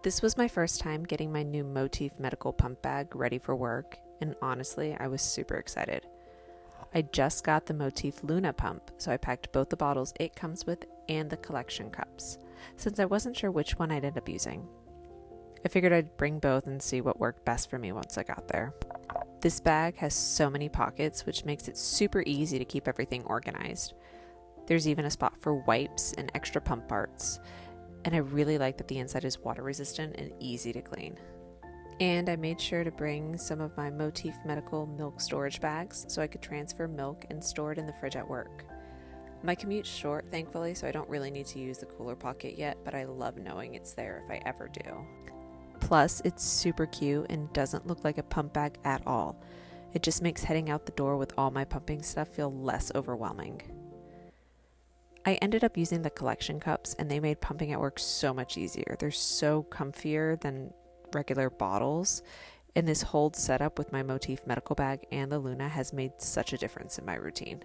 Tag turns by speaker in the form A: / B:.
A: This was my first time getting my new Motif medical pump bag ready for work, and honestly, I was super excited. I just got the Motif Luna pump, so I packed both the bottles it comes with and the collection cups, since I wasn't sure which one I'd end up using. I figured I'd bring both and see what worked best for me once I got there. This bag has so many pockets, which makes it super easy to keep everything organized. There's even a spot for wipes and extra pump parts, and I really like that the inside is water resistant and easy to clean. And I made sure to bring some of my Motif medical milk storage bags so I could transfer milk and store it in the fridge at work. My commute's short, thankfully, so I don't really need to use the cooler pocket yet, but I love knowing it's there if I ever do. Plus, it's super cute and doesn't look like a pump bag at all. It just makes heading out the door with all my pumping stuff feel less overwhelming. I ended up using the collection cups, and they made pumping at work so much easier. They're so comfier than regular bottles, and this whole setup with my Motif medical bag and the Luna has made such a difference in my routine.